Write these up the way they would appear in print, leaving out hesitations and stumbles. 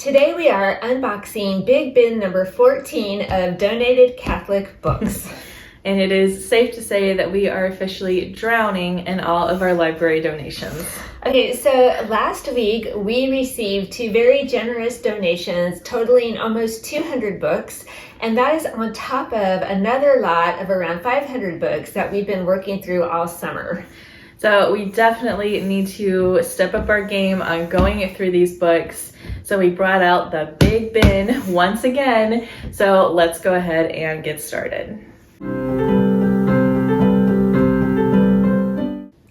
Today we are unboxing Big Bin number 14 of donated Catholic books. And it is safe to say that we are officially drowning in all of our library donations. Okay, so last week we received two very generous donations totaling almost 200 books, and that is on top of another lot of around 500 books that we've been working through all summer. So we definitely need to step up our game on going through these books. So we brought out the Big Bin once again. So let's go ahead and get started.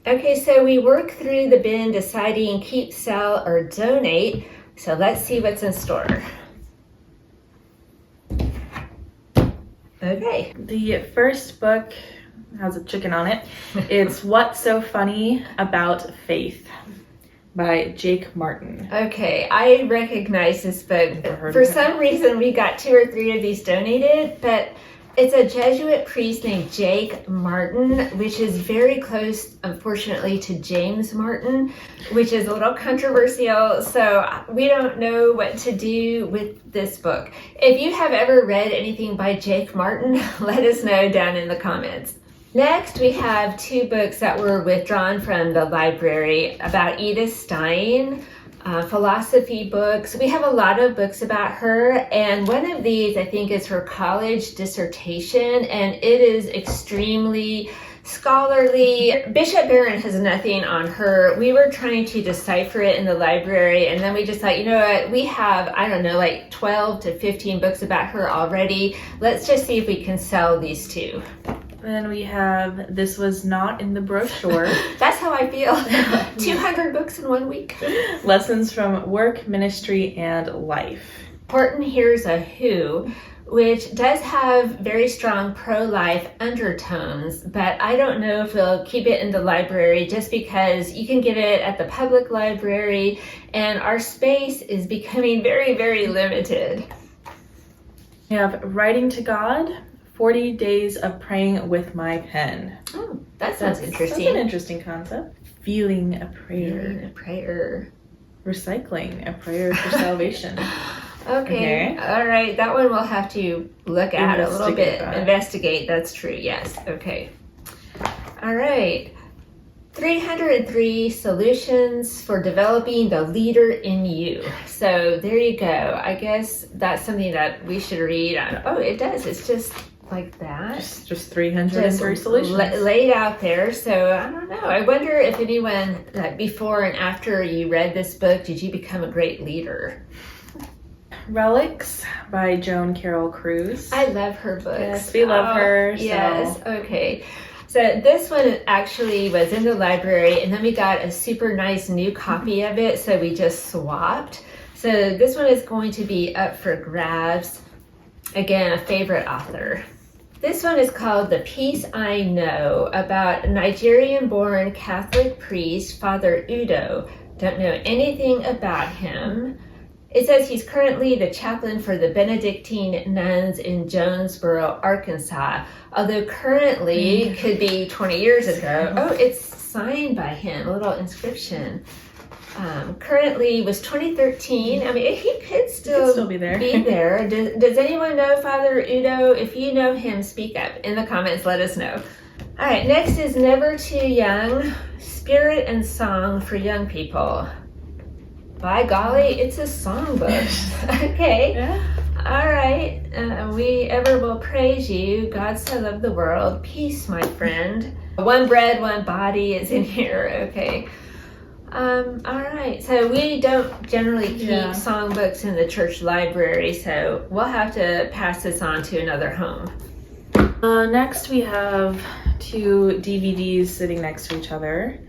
Okay, so we work through the bin deciding keep, sell, or donate. So let's see what's in store. Okay. The first book has a chicken on it. It's What's So Funny About Faith by Jake Martin. Okay, I recognize this book. For some reason, we got 2 or 3 of these donated, but it's a Jesuit priest named Jake Martin, which is very close, unfortunately, to James Martin, which is a little controversial. So we don't know what to do with this book. If you have ever read anything by Jake Martin, let us know down in the comments. Next, we have 2 books that were withdrawn from the library about Edith Stein. Philosophy books. We have a lot of books about her, and one of these I think is her college dissertation, and it is extremely scholarly. Bishop Barron has nothing on her. We were trying to decipher it in the library, and then we just thought, you know what, we have, I don't know, like 12 to 15 books about her already. Let's just see if we can sell these 2. Then we have This Was Not in the Brochure. That's how I feel. 200 books in 1 week. Lessons from Work, Ministry, and Life. Important here's a Who, which does have very strong pro-life undertones, but I don't know if we'll keep it in the library just because you can get it at the public library, and our space is becoming very, very limited. We have Writing to God, 40 Days of Praying with My Pen. Oh, that sounds interesting. That's an interesting concept. Feeling a Prayer. Feeling a Prayer. Recycling, a Prayer for Salvation. Okay. All right. That one we'll have to look at a little bit. Investigate. That's true. Yes. Okay. All right. 303 Solutions for Developing the Leader in You. So there you go. I guess that's something that we should read. Oh, it does. It's just like that. Just 303 solutions. Laid out there. So I don't know. I wonder if anyone, like before and after you read this book, did you become a great leader? Relics by Joan Carol Cruz. I love her books. Yes, we love her. Yes. Okay. So this one actually was in the library, and then we got a super nice new copy of it, so we just swapped. So this one is going to be up for grabs. Again, a favorite author. This one is called The Peace I Know, about Nigerian-born Catholic priest Father Udo. Don't know anything about him. It says he's currently the chaplain for the Benedictine nuns in Jonesboro, Arkansas. Although currently could be 20 years ago. Oh, it's signed by him, a little inscription. Currently was 2013. I mean, he could still be there. Does anyone know Father Udo? If you know him, speak up in the comments. Let us know. All right, next is Never Too Young, Spirit and Song for Young People. By golly, it's a songbook. Okay. Yeah. All right. We ever will praise you. God so loved the world. Peace, my friend. One bread, one body is in here. Okay. All right. So we don't generally keep songbooks in the church library, so we'll have to pass this on to another home. Next, we have 2 DVDs sitting next to each other.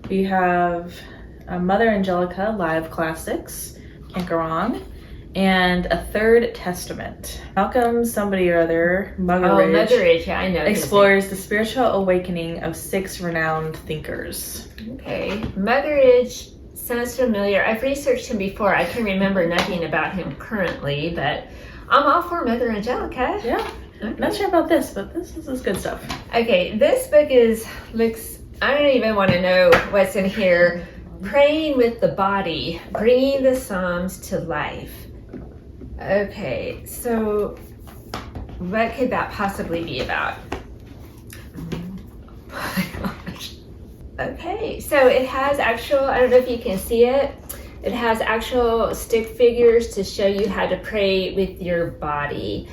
We have Mother Angelica Live Classics, can't go wrong, and A Third Testament. Malcolm somebody or other, Muggeridge, yeah, I know. Explores the spiritual awakening of 6 renowned thinkers. Okay, Muggeridge sounds familiar. I've researched him before. I can remember nothing about him currently, but I'm all for Mother Angelica. Yeah, okay. Not sure about this, but this is good stuff. Okay, this book looks, I don't even want to know what's in here. Praying with the Body, Bringing the Psalms to Life. Okay, so what could that possibly be about? Oh my gosh. Okay, so it has actual, I don't know if you can see it, it has actual stick figures to show you how to pray with your body.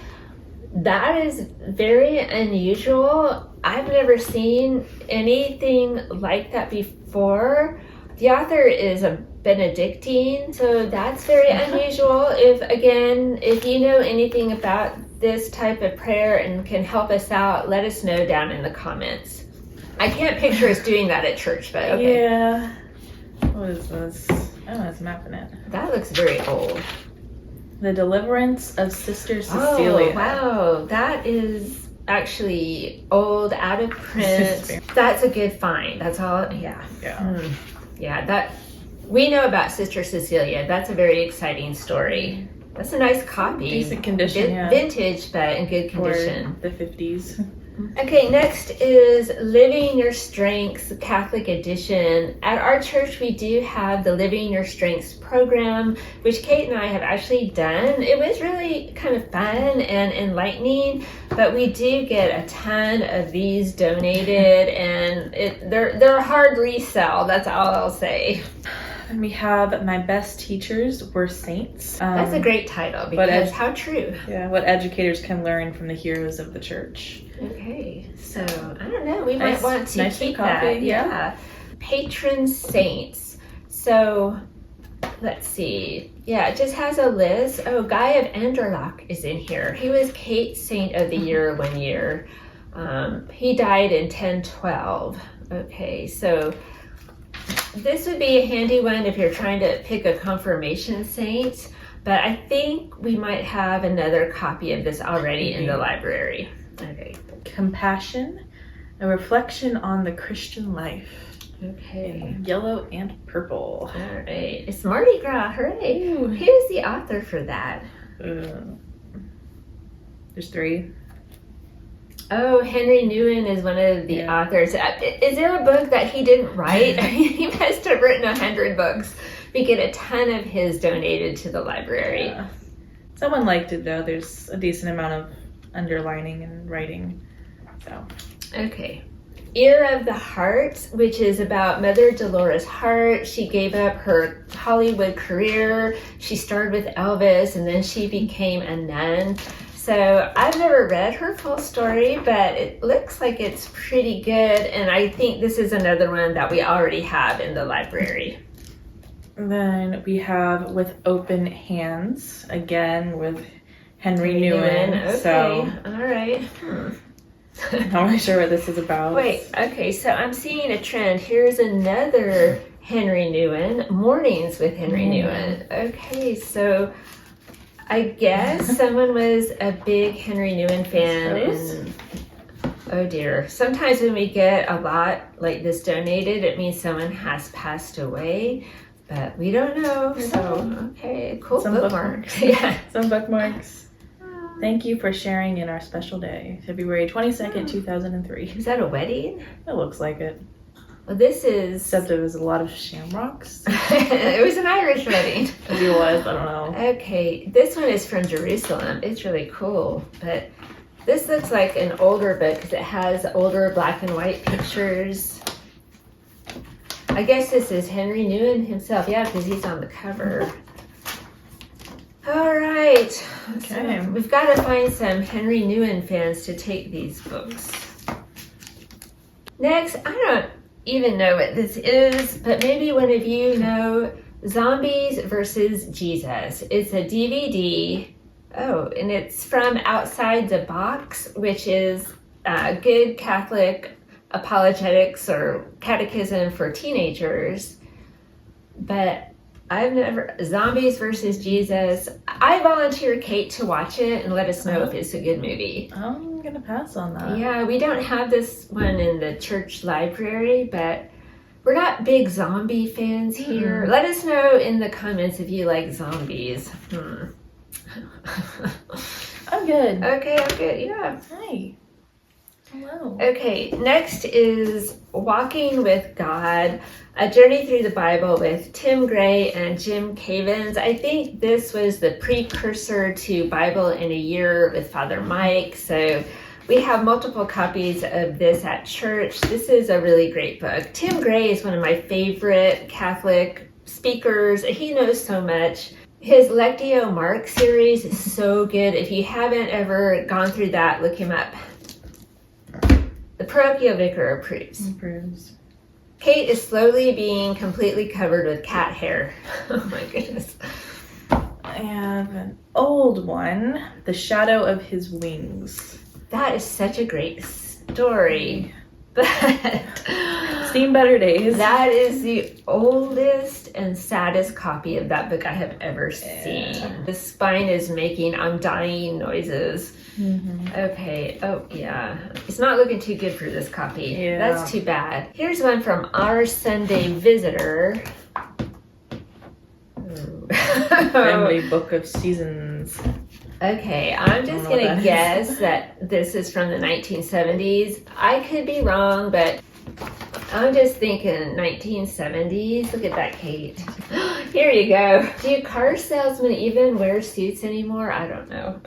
That is very unusual. I've never seen anything like that before. The author is a Benedictine, so that's very unusual. If you know anything about this type of prayer and can help us out, let us know down in the comments. I can't picture us doing that at church, but okay. Yeah. What is this? Oh, it's mapping it. That looks very old. The Deliverance of Sister Cecilia. Oh, wow. That is actually old, out of print. That's a good find. That's all. Yeah. Yeah. Yeah, that we know about Sister Cecilia. That's a very exciting story. That's a nice copy. Decent condition, yeah. Vintage, but in good condition. For the 50s. Okay, next is Living Your Strengths Catholic Edition. At our church, we do have the Living Your Strengths program, which Kate and I have actually done. It was really kind of fun and enlightening, but we do get a ton of these donated, and they're a hard resell. That's all I'll say. And we have My Best Teachers Were Saints. That's a great title, because how true. Yeah, what educators can learn from the heroes of the church. Okay, so I don't know, we might want to keep that. Copy, Yeah. Patron saints. So let's see. Yeah, it just has a list. Oh, Guy of Anderlach is in here. He was Kate's Saint of the Year one year. He died in 1012. Okay, so this would be a handy one if you're trying to pick a confirmation saint, but I think we might have another copy of this already in the library. Okay. Compassion, a reflection on the Christian life. Okay. In yellow and purple. All right. It's Mardi Gras. Hooray. Ooh. Who's the author for that? There's 3. Oh, Henry Newen is one of the authors. Is there a book that he didn't write? He must have written 100 books. We get a ton of his donated to the library. Yeah. Someone liked it, though. There's a decent amount of underlining and writing. So. Okay. Ear of the Heart, which is about Mother Dolores Hart. She gave up her Hollywood career. She starred with Elvis, and then she became a nun. So I've never read her full story, but it looks like it's pretty good. And I think this is another one that we already have in the library. And then we have With Open Hands, again with Henry Newen. Okay, so, all right. I'm not really sure what this is about. Wait, okay, so I'm seeing a trend. Here's another Henry Newen, Mornings with Henry Newen. Okay, so I guess someone was a big Henry Newen fan. And, oh dear. Sometimes when we get a lot like this donated, it means someone has passed away, but we don't know. So, okay, cool. Some bookmarks. Yeah. Some bookmarks. Thank you for sharing in our special day, February 22nd, 2003. Is that a wedding? It looks like it. Well, this is... Except it was a lot of shamrocks. It was an Irish wedding. Maybe it was, I don't know. Okay, this one is from Jerusalem. It's really cool, but this looks like an older book because it has older black and white pictures. I guess this is Henry Newen himself. Yeah, because he's on the cover. All right. Okay. So we've got to find some Henry Newen fans to take these books. Next, I don't even know what this is, but maybe one of you know, Zombies versus Jesus. It's a DVD. Oh, and it's from Outside the Box, which is good Catholic apologetics or catechism for teenagers. But I've never, Zombies versus Jesus. I volunteer Kate to watch it and let us know if it's a good movie. I'm gonna pass on that. Yeah, we don't have this one in the church library, but we're not big zombie fans here. Let us know in the comments if you like zombies. I'm good. Okay, I'm good, yeah. Hi. Hello. Okay, next is Walking with God, a journey through the Bible with Tim Gray and Jim Cavins. I think this was the precursor to Bible in a Year with Father Mike. So we have multiple copies of this at church. This is a really great book. Tim Gray is one of my favorite Catholic speakers. He knows so much. His Lectio Mark series is so good. If you haven't ever gone through that, look him up. The parochial vicar approves. Kate is slowly being completely covered with cat hair. Oh my goodness. I have an old one, The Shadow of His Wings. That is such a great story. But Seen better days. that is the oldest and saddest copy of that book I have ever seen. The spine is making I'm dying noises. Mm-hmm. Okay, oh yeah. It's not looking too good for this copy. Yeah. That's too bad. Here's one from Our Sunday Visitor. Family Book of Seasons. Okay, I'm just know what gonna that guess that this is from the 1970s. I could be wrong, but I'm just thinking 1970s. Look at that, Kate. Here you go. Do car salesmen even wear suits anymore? I don't know.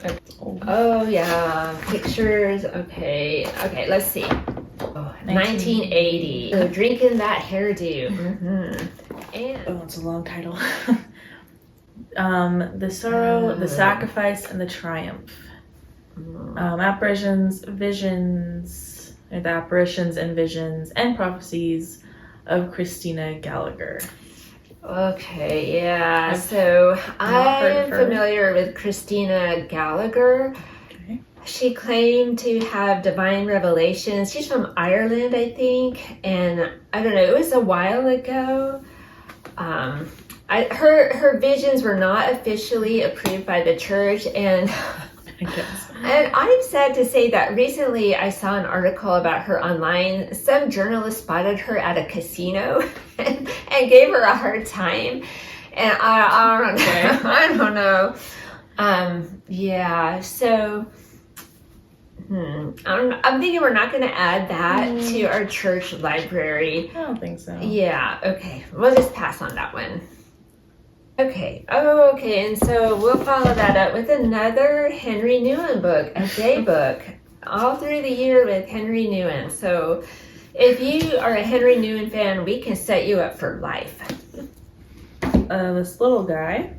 Oh yeah, pictures. Okay, let's see. Oh, 1980. So drinking that hairdo. Mm-hmm. And it's a long title. The Sorrow, the Sacrifice, and the Triumph. Apparitions, visions, or the apparitions and visions and prophecies of Christina Gallagher. Okay, yeah. So I'm familiar with Christina Gallagher. Okay. She claimed to have divine revelations. She's from Ireland, I think, and I don't know. It was a while ago. Her visions were not officially approved by the church, and I'm sad to say that recently I saw an article about her online. Some journalist spotted her at a casino and gave her a hard time, and I don't know. Okay. I don't know. Yeah. So. I'm thinking we're not going to add that to our church library. I don't think so. Yeah, okay. We'll just pass on that one. Okay. Oh, okay. And so we'll follow that up with another Henry Newen book, a day book, all through the year with Henry Newen. So if you are a Henry Newen fan, we can set you up for life. This little guy,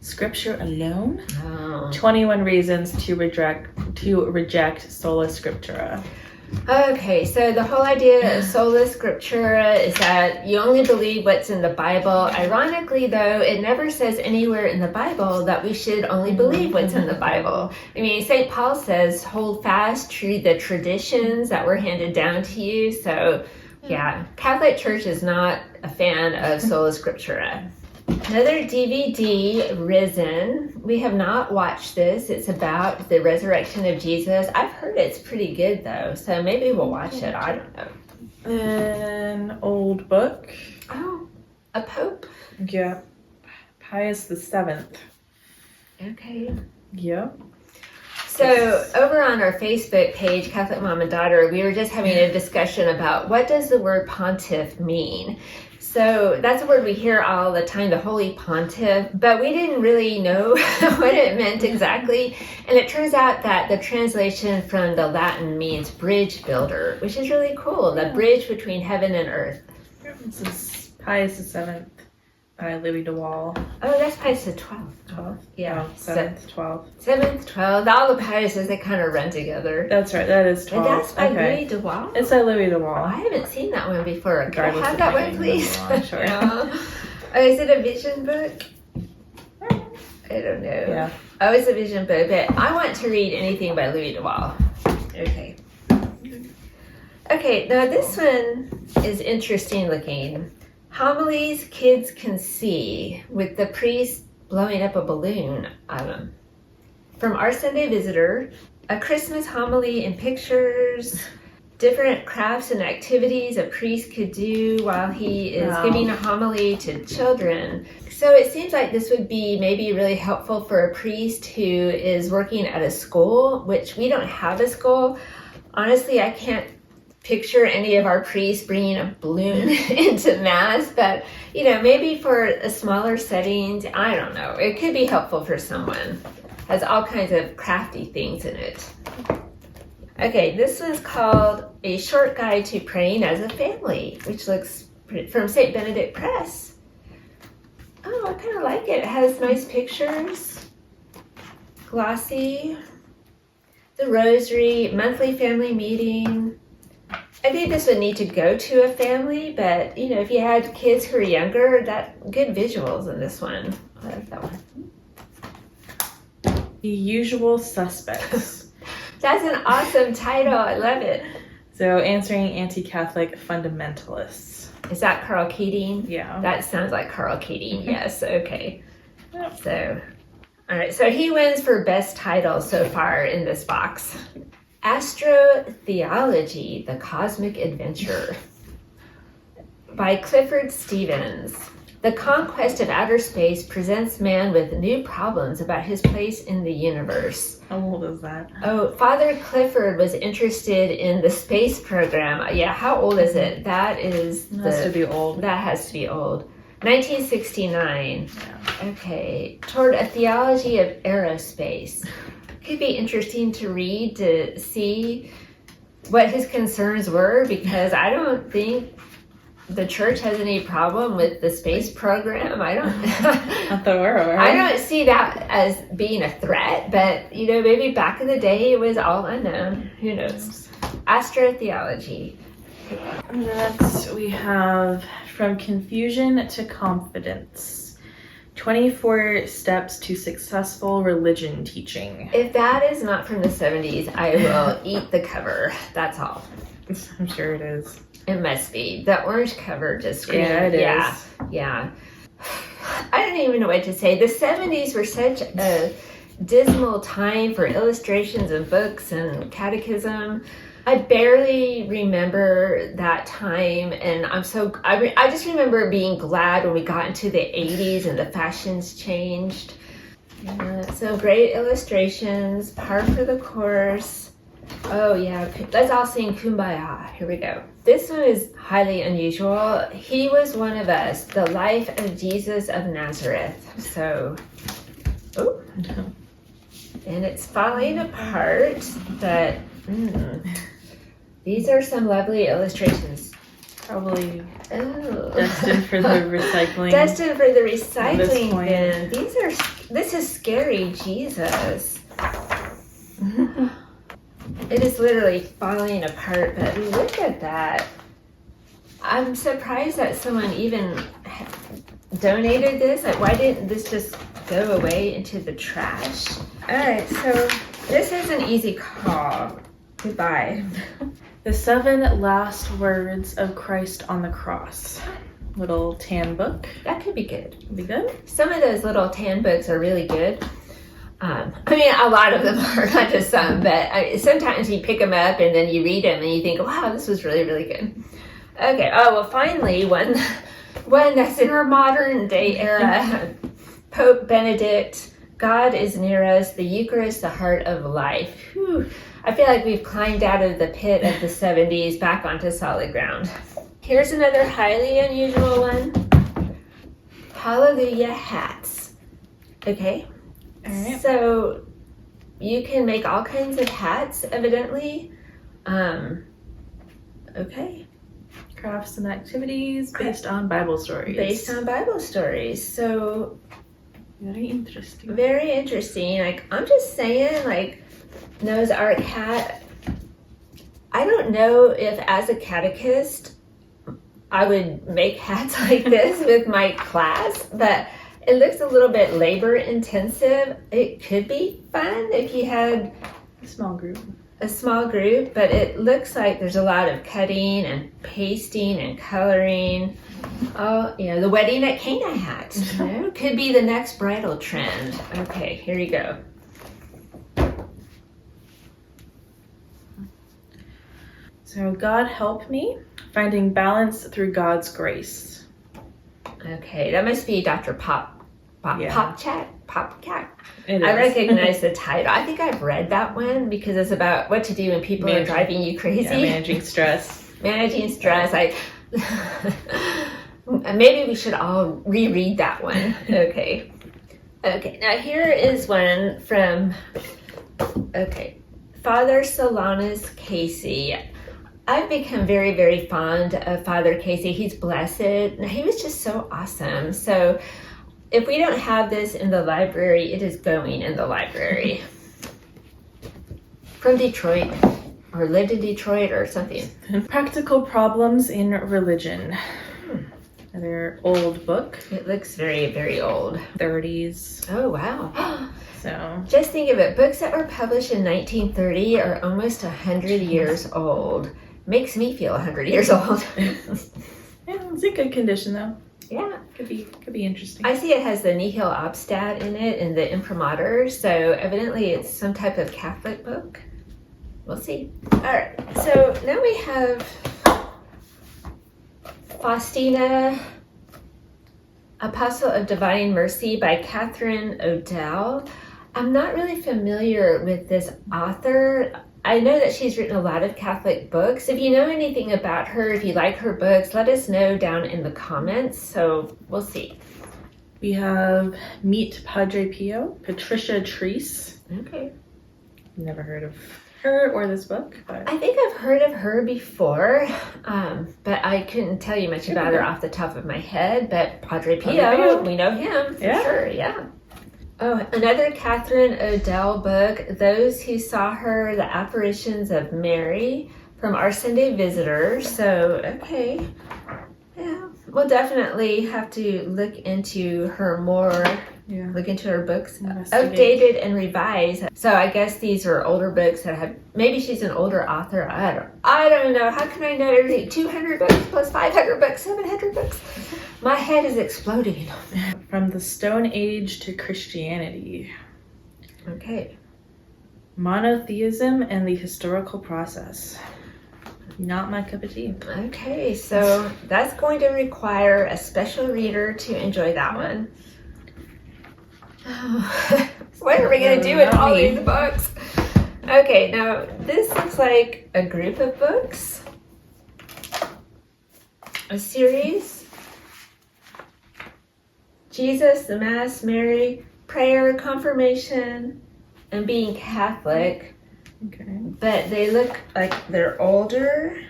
Scripture Alone. Oh. 21 Reasons to reject Sola Scriptura. Okay, so the whole idea of sola scriptura is that you only believe what's in the Bible. Ironically, though, it never says anywhere in the Bible that we should only believe what's in the Bible. I mean, St. Paul says, hold fast to the traditions that were handed down to you. So, yeah, Catholic Church is not a fan of sola scriptura. Another DVD, Risen. We have not watched this. It's about the resurrection of Jesus. I've heard it's pretty good, though, so maybe we'll watch it. I don't know. An old book. Oh, a pope? Yeah. Pius VII. Okay. Yeah. So over on our Facebook page, Catholic Mom and Daughter, we were just having a discussion about what does the word pontiff mean? So that's a word we hear all the time, the Holy Pontiff, but we didn't really know what it meant exactly. And it turns out that the translation from the Latin means bridge builder, which is really cool, the bridge between heaven and earth. This is Pius VII by Louis de Waal. Oh, that's Pius the 12th. 12th? Yeah. Oh, 7th, 12th. 7th, 12th, all the Piuses, they kind of run together. That's right, that is 12th. And that's by okay. Louis de Waal? It's by Louis de Waal. I haven't seen that one before. Can I Regardless have of that the one, name, please? Sure. Oh, is it a vision book? I don't know. Yeah. Oh, it's a vision book, but I want to read anything by Louis de Waal. Okay. Okay, now this one is interesting looking. Homilies Kids Can See, with the priest blowing up a balloon on them. From Our Sunday Visitor, a Christmas homily in pictures, different crafts and activities a priest could do while he is giving a homily to children. So it seems like this would be maybe really helpful for a priest who is working at a school, which we don't have a school. Honestly, I can't picture any of our priests bringing a balloon into Mass, but maybe for a smaller settings, I don't know. It could be helpful for someone. Has all kinds of crafty things in it. Okay, this one's called A Short Guide to Praying as a Family, which looks from St. Benedict Press. Oh, I kind of like it. It has nice pictures, glossy, the rosary, monthly family meeting. I think this would need to go to a family, but if you had kids who are younger, good visuals in this one. I like that one. The Usual Suspects. That's an awesome title. I love it. So, answering anti-Catholic fundamentalists. Is that Carl Keating? Yeah. That sounds like Carl Keating. Yes. Okay. Yep. So, all right. So he wins for best title so far in this box. Astrotheology: The Cosmic Adventure by Clifford Stevens. The conquest of outer space presents man with new problems about his place in the universe. How old is that? Oh, Father Clifford was interested in the space program. Yeah, how old is it? That has to be old. That has to be old. 1969. Yeah. Okay. Toward a theology of aerospace. Could be interesting to read to see what his concerns were, because I don't think the church has any problem with the space program. I don't. Not that we're aware. I don't see that as being a threat, but maybe back in the day it was all unknown. Who knows? Astrotheology. Next we have From Confusion to Confidence: 24 Steps to Successful Religion Teaching. If that is not from the 70s, I will eat the cover. That's all. I'm sure it is. It must be. The orange cover just screams. Yeah, it is. Yeah. I don't even know what to say. The 70s were such a dismal time for illustrations and books and catechism. I barely remember that time, and I just remember being glad when we got into the 80s and the fashions changed. So great illustrations, par for the course. Oh yeah, let's all sing Kumbaya. Here we go. This one is highly unusual. He was one of us, the life of Jesus of Nazareth. So, and it's falling apart, but these are some lovely illustrations. Probably destined for the recycling. Destined for the recycling bin. This is scary Jesus. It is literally falling apart, but look at that. I'm surprised that someone even donated this. Like, why didn't this just go away into the trash? All right, so this is an easy call. Goodbye. The 7 Last Words of Christ on the Cross. Little tan book. That could be good. Be good? Some of those little tan books are really good. A lot of them are, not just some, but sometimes you pick them up and then you read them and you think, wow, this was really, really good. Okay, finally, one that's in our modern day era. Pope Benedict, God is near us, the Eucharist, the heart of life. Whew. I feel like we've climbed out of the pit of the 70s back onto solid ground. Here's another highly unusual one. Hallelujah hats. Okay. All right. So you can make all kinds of hats, evidently. Okay. Crafts and activities based on Bible stories. Based on Bible stories. So very interesting. Very interesting. Like, I'm just saying, Noah's Ark hat. I don't know if as a catechist I would make hats like this with my class, but it looks a little bit labor intensive. It could be fun if you had a small group, but it looks like there's a lot of cutting and pasting and coloring. Oh, the wedding at Cana hat. Could be the next bridal trend. Okay, here you go. So, God help me, finding balance through God's grace. Okay, that must be Dr. Pop Chat. Popcat. It I is. recognize the title. I think I've read that one because it's about what to do when people are driving you crazy. Yeah, managing stress. Managing stress. Maybe we should all reread that one. Okay. Okay, now here is one from, Father Solanus Casey. I've become very, very fond of Father Casey. He's blessed. He was just so awesome. So if we don't have this in the library, it is going in the library. From Detroit, or lived in Detroit or something. Practical Problems in Religion. Another old book. It looks very, very old. 30s. Oh, wow. So Just think of it. Books that were published in 1930 are almost 100 years old. Makes me feel 100 years old. yeah, it's in good condition though. Yeah. Could be interesting. I see it has the Nihil Obstat in it and the Imprimatur, so evidently it's some type of Catholic book. We'll see. All right, so now we have Faustina, Apostle of Divine Mercy by Catherine Odell. I'm not really familiar with this author. I know that she's written a lot of Catholic books. If you know anything about her, if you like her books, let us know down in the comments. So we'll see. We have Meet Padre Pio, Patricia Treese. Okay. Never heard of her or this book. But I think I've heard of her before, but I couldn't tell you much about her off the top of my head. But Padre Pio, we know him for sure, yeah. Oh, another Catherine Odell book, Those Who Saw Her, The Apparitions of Mary, from Our Sunday Visitor. So, okay. Yeah, we'll definitely have to look into her more, look into her books, updated and revised. So I guess these are older books that have, maybe she's an older author. I don't know. How can I know everything? 200 books plus 500 books, 700 books. My head is exploding. From the Stone Age to Christianity. Okay. Monotheism and the Historical Process. Not my cup of tea. Okay, so that's going to require a special reader to enjoy that one. Oh, what are we going to do with all these books? Okay, now this looks like a group of books. A series. Jesus, the Mass, Mary, Prayer, Confirmation, and Being Catholic. Okay. But they look like they're older.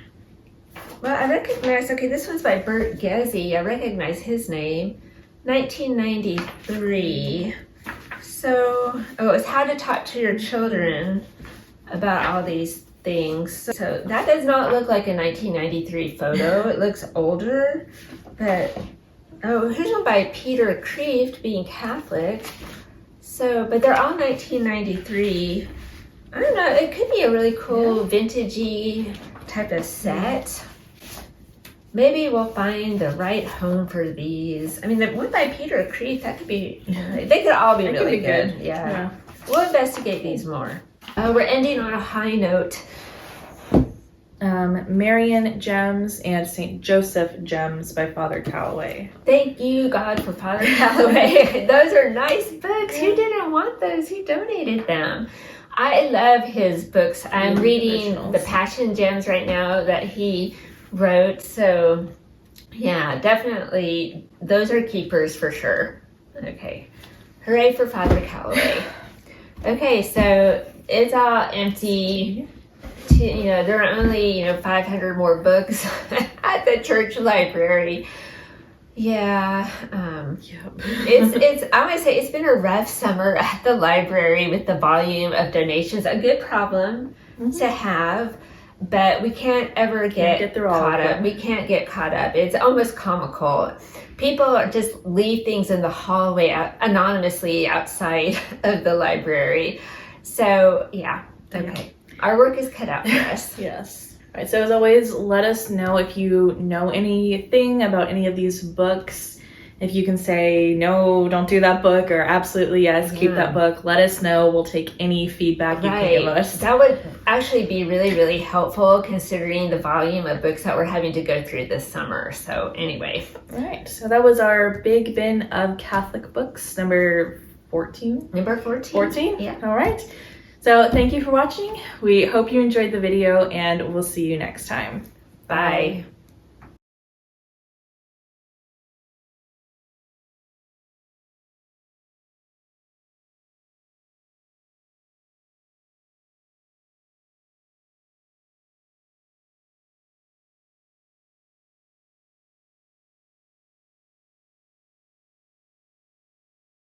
Well, I recognize, this one's by Bert Gezi. I recognize his name. 1993. So, it's How to Talk to Your Children about all these things. So that does not look like a 1993 photo. It looks older, but here's one by Peter Kreeft, Being Catholic. So, but they're all 1993. I don't know, it could be a really cool vintagey type of set. Maybe we'll find the right home for these. I mean, the one by Peter Kreeft, that could be, they could all be really good. Yeah. We'll investigate these more. We're ending on a high note. Marian Gems and St. Joseph Gems by Father Calloway. Thank you, God, for Father Calloway. Those are nice books. Who didn't want those? Who donated them? I love his books. I'm reading the Passion Gems right now that he wrote. So, yeah, definitely. Those are keepers for sure. Okay. Hooray for Father Calloway. Okay, so it's all empty. There are only, 500 more books at the church library. Yeah. It's I want to say it's been a rough summer at the library with the volume of donations. A good problem to have, but we can't ever get caught up. We can't get caught up. It's almost comical. People just leave things in the hallway anonymously outside of the library. So, yeah. Okay. Our work is cut out for us. Yes. All right, so as always, let us know if you know anything about any of these books. If you can say, no, don't do that book, or absolutely yes, keep that book, let us know. We'll take any feedback you can give us. That would actually be really, really helpful considering the volume of books that we're having to go through this summer. So anyway. All right, so that was our Big Bin of Catholic Books, number 14? Number 14. 14? Yeah. All right. So thank you for watching. We hope you enjoyed the video, and we'll see you next time. Bye. Bye.